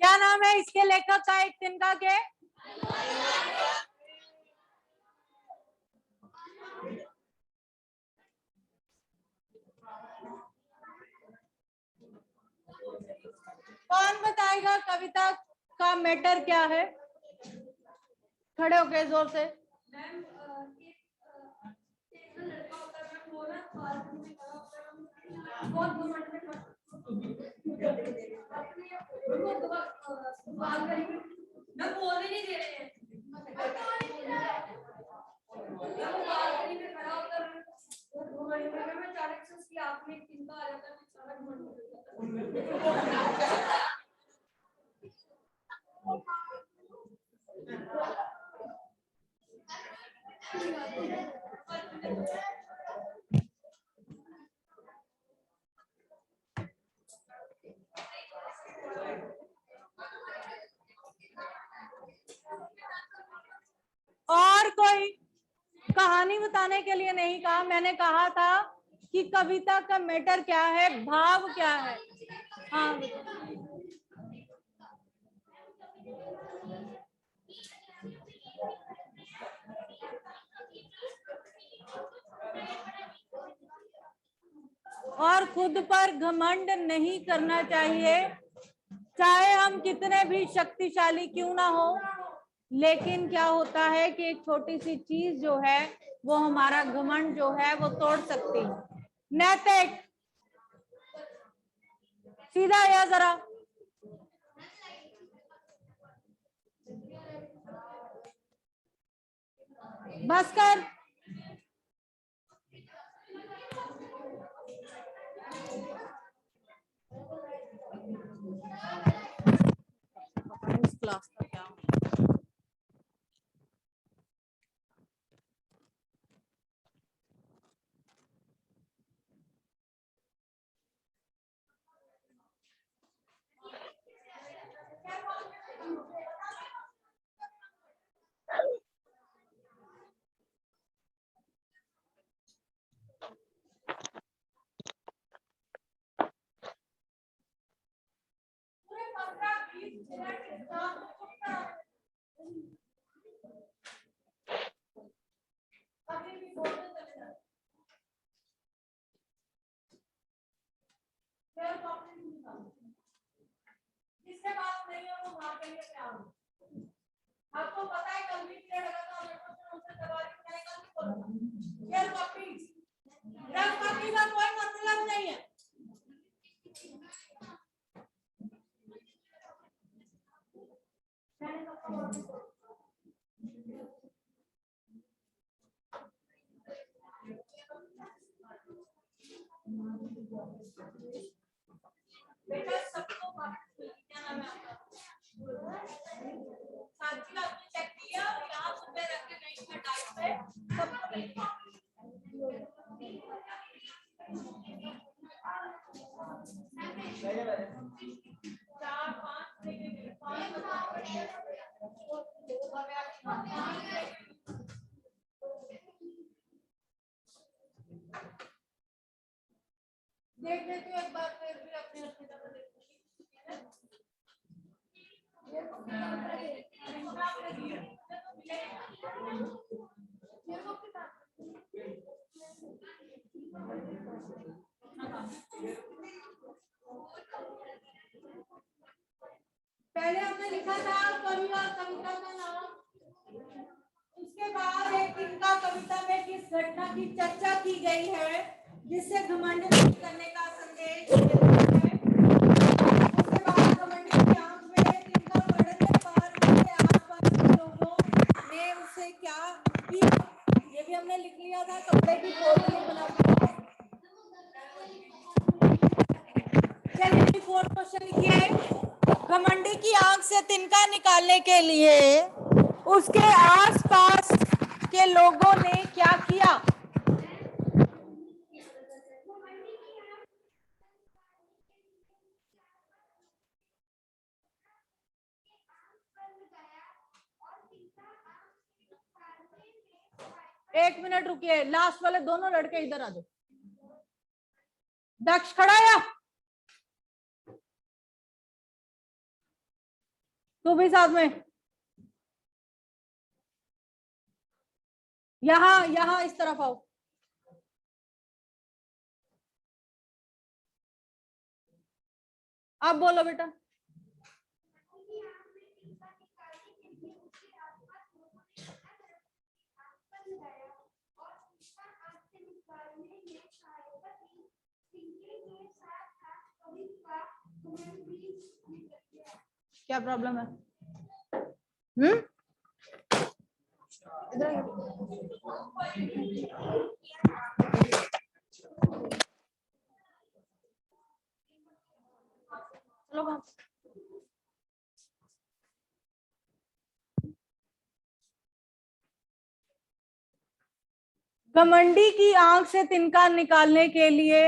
क्या नाम है इसके लेखक का, एक तिनका के? कौन बताएगा कविता का मैटर क्या है? खड़े होके जोर से। मैं बोलने नहीं दे रहे हैं। आपने चिंता आ जाता है सारा और कोई कहानी बताने के लिए नहीं कहा, मैंने कहा था कि कविता का मैटर क्या है, भाव क्या है। हाँ और खुद पर घमंड नहीं करना चाहिए, चाहे हम कितने भी शक्तिशाली क्यों ना हो। लेकिन क्या होता है कि एक छोटी सी चीज जो है वो हमारा घमंड जो है वो तोड़ सकती है। नैतिक, सीधा या जरा बस कर। इस क्लास का क्या जिसके पास नहीं है वो वहां के लिए क्या हो। आपको पता है कल भी पीरियड लगा था, मेरे को उनसे सवाल मैंने कल भी बोला शेयर कॉपीज, रफ कॉपी का कोई मतलब नहीं है। बेटा सबको क्या नाम है आपका? साथी आपने चेक किया, यहाँ पे रख के नहीं है टाइप पे सबको चार पांच देख लेती हूँ एक बार फिर भी अपने अपनी तरफ देखूंगी। पहले हमने लिखा था कवि और कविता का नाम, उसके बाद एक तिनका कविता में किस घटना की चर्चा की गई है जिससे घमंड नहीं करने का संदेश है। उसके बाद घमंड की आंख में तिनका पढ़ने पर उसके आसपास के लोगों ने उसे क्या किया, ये भी हमने लिख लिया था। कपड़े की पोटली बना दी। चलिए फोर्थ क्वेश्चन लिखिए। घमंडी की आंख से तिनका निकालने के लिए उसके आसपास के लोगों ने क्या किया? एक मिनट रुकिए, लास्ट वाले दोनों लड़के इधर आ जाओ। दक्ष खड़ा या तू भी साथ में, यहाँ यहाँ इस तरफ आओ। आप बोलो बेटा। क्या प्रॉब्लम है? चलो बात। घमंडी की आंख से तिनका निकालने के लिए,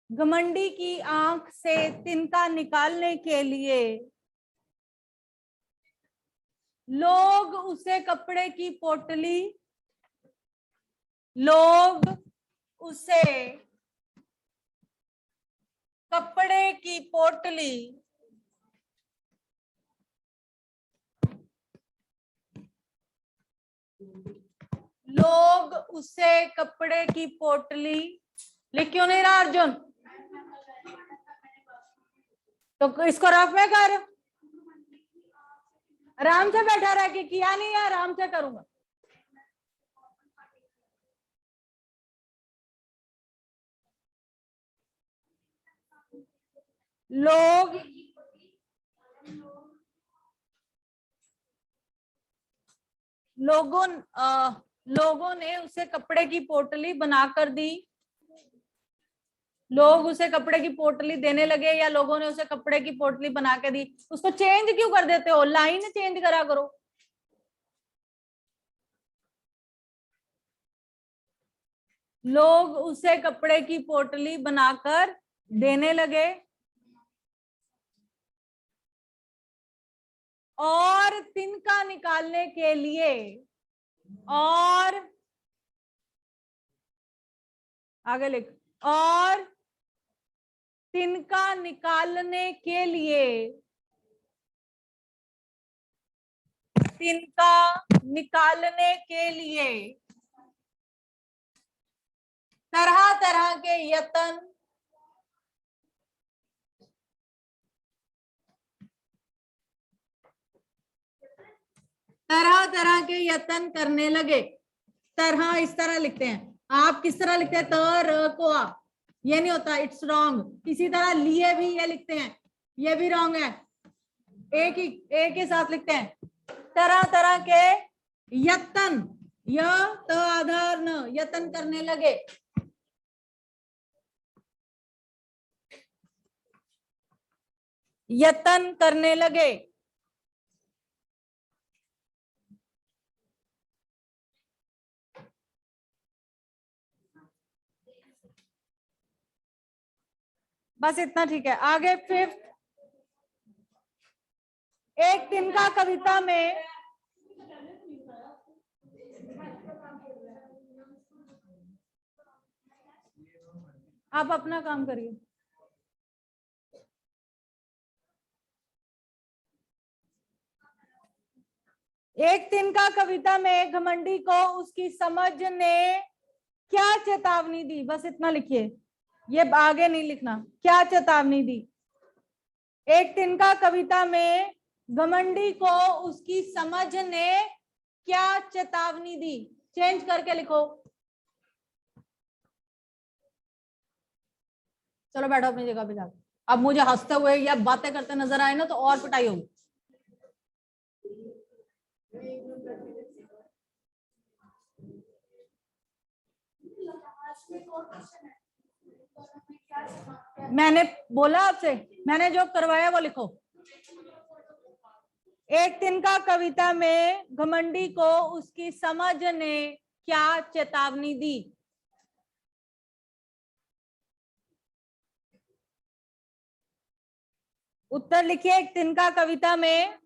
घमंडी की आंख से तिनका निकालने के लिए लोग उसे कपड़े की पोटली, लोग उसे कपड़े की पोटली लोग उसे कपड़े की पोटली, लिख क्यों नहीं रहा अर्जुन? तो इसको रफ में कर, आराम से बैठा रह के किया नहीं है, आराम से करूंगा। लोग लोगों ने उसे कपड़े की पोटली बनाकर दी, लोग उसे कपड़े की पोटली देने लगे, या लोगों ने उसे कपड़े की पोटली बना के दी। उसको चेंज क्यों कर देते हो? लाइन चेंज करा करो। लोग उसे कपड़े की पोटली बनाकर देने लगे और तिनका निकालने के लिए, और आगे लिख, और तिनका निकालने के लिए, तिनका निकालने के लिए तरह तरह के यत्न, तरह तरह के यत्न करने लगे। तरह इस तरह लिखते हैं, आप किस तरह लिखते हैं? तर को आ, ये नहीं होता, इट्स रॉन्ग। इसी तरह लिए भी ये लिखते हैं, ये भी रॉन्ग है। एक ही साथ लिखते हैं, तरह तरह के यत्न, य त आधार न, यत्न करने लगे। यत्न करने लगे। बस इतना ठीक है। आगे फिफ्थ, एक तिनका कविता में, आप अपना काम करिए। एक तिनका कविता में घमंडी को उसकी समझ ने क्या चेतावनी दी? बस इतना लिखिए, ये आगे नहीं लिखना। क्या चेतावनी दी? एक तिनका कविता में घमंडी को उसकी समझ ने क्या चेतावनी दी? चेंज करके लिखो। चलो बैठो अपनी जगह पे जाकर। अब मुझे हंसते हुए या बातें करते नजर आए ना तो और पिटाई होगी। मैंने बोला आपसे, मैंने जो करवाया वो लिखो। एक तिनका कविता में घमंडी को उसकी समझ ने क्या चेतावनी दी? उत्तर लिखिए। एक तिनका कविता में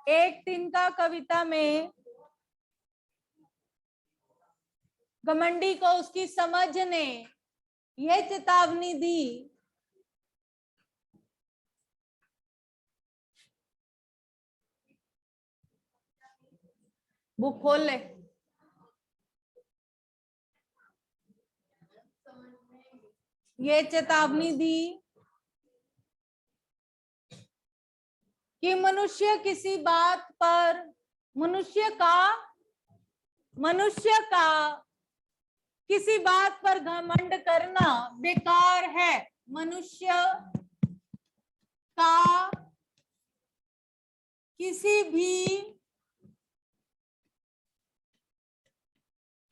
एक तिनका कविता में घमंडी को उसकी समझ ने यह चेतावनी दी बुक खोल ले। ये चेतावनी दी कि मनुष्य किसी बात पर मनुष्य का किसी बात पर घमंड करना बेकार है। मनुष्य का किसी भी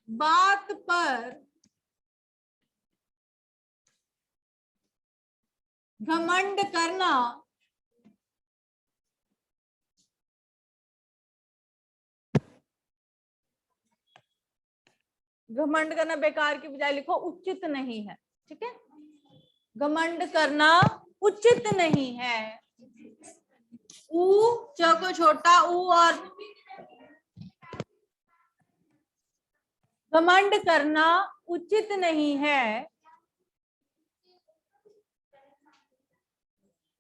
बात पर घमंड करना बेकार की बजाय लिखो उचित नहीं है। ठीक है, घमंड करना उचित नहीं है। ऊ च को छोटा ऊ और घमंड करना उचित नहीं है।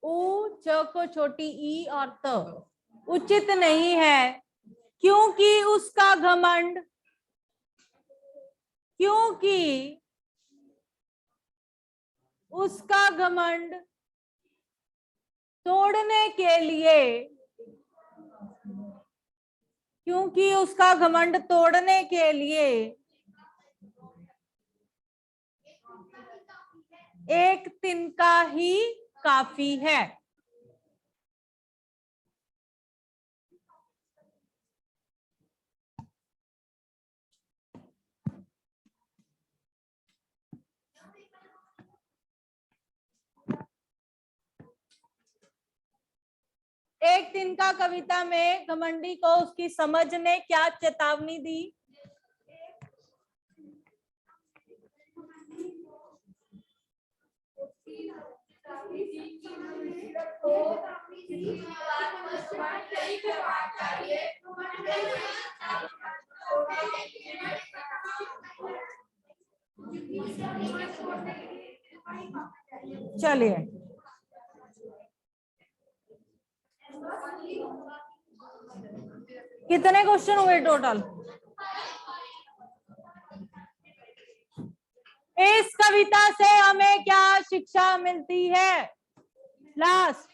ऊ च को छोटी ई और त उचित नहीं है, क्योंकि उसका घमंड तोड़ने के लिए एक तिनका ही काफी है। एक तिनका कविता में घमंडी को उसकी समझ ने क्या चेतावनी दी? चलिए, कितने क्वेश्चन हुए टोटल? इस कविता से हमें क्या शिक्षा मिलती है? लास्ट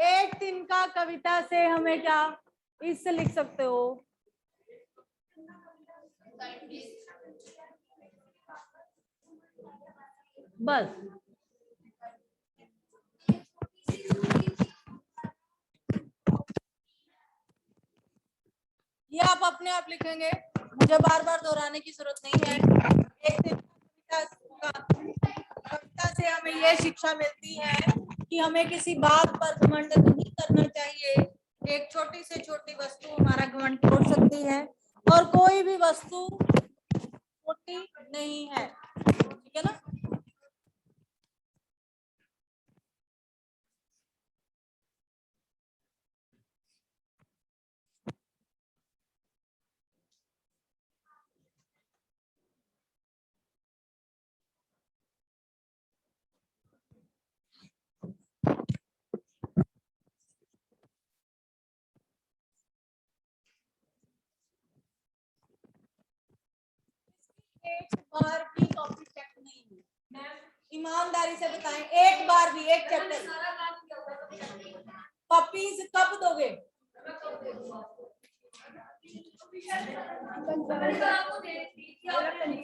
एक तिनका कविता से हमें क्या, इससे लिख सकते हो बस। ये आप अपने आप लिखेंगे, मुझे बार बार दोहराने की जरूरत नहीं है। एक कविता से हमें यह शिक्षा मिलती है कि हमें किसी बात पर घमंड नहीं करना चाहिए। एक छोटी से छोटी वस्तु हमारा घमंड तोड़ सकती है और कोई भी वस्तु छोटी नहीं है। ठीक है ना? एक बार भी कॉपी चेक नहीं हुई, ईमानदारी से बताएं, एक बार भी एक चैप्टर। कॉपीज कब दोगे? आपको दे दी थी आपने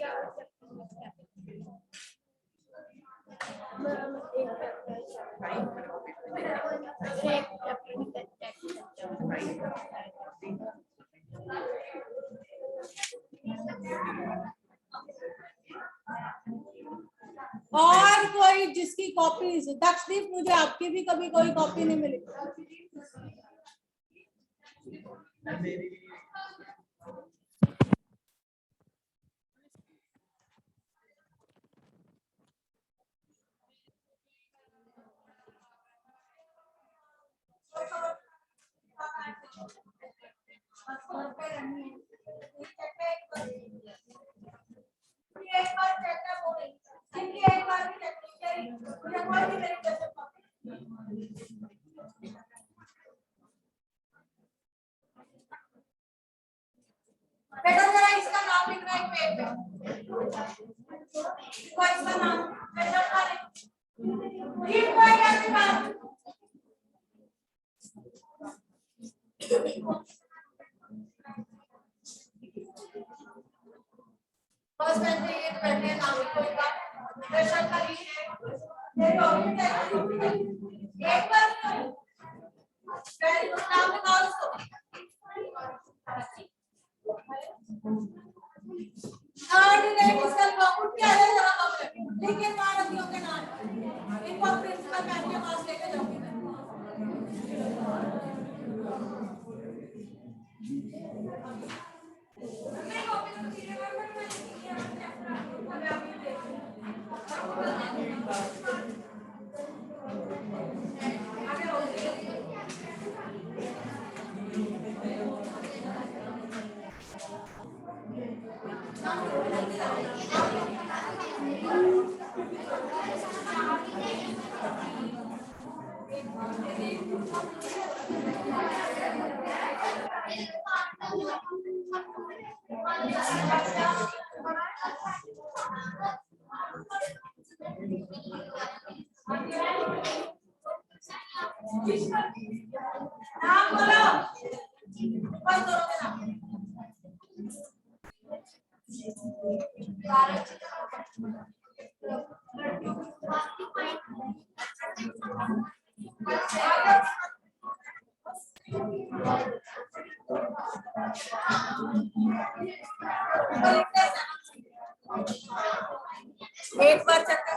और कोई जिसकी कॉपीज, दक्षदीप मुझे आपकी भी कभी कोई कॉपी नहीं मिली। बेटा जरा इसका नाम लिखना है पेज पे। कोई इसका नाम बेटा करे ठीक है कैसे बात बस बैठे ये बैठे नाम लिखो इसका प्रेशर का भी है मेरी ऑफिस है एक बार नाम लिखाओ इसको लेकिन महारथियों के नाम इनको प्रिंसिपल मैम के पास लेके जाऊंगी नाम बोलो कोई दोनों के नाम एक बार चक्कर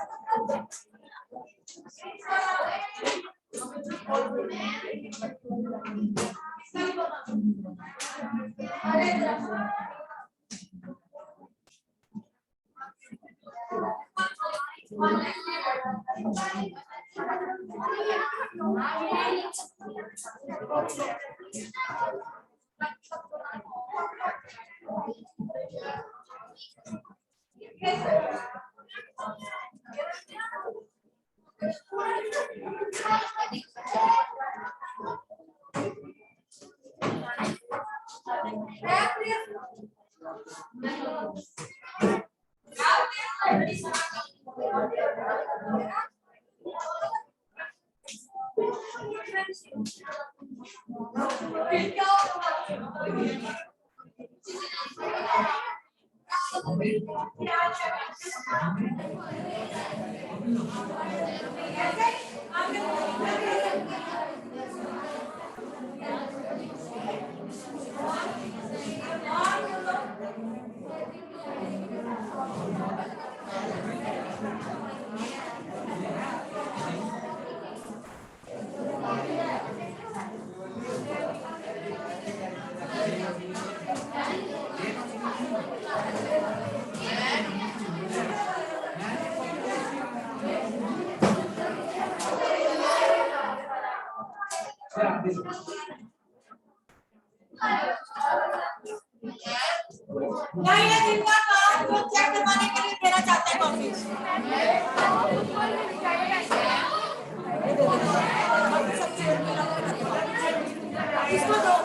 नहीं है जिनका काम जो चेक करवाने के लिए देना चाहते हैं ऑफिस इसको दो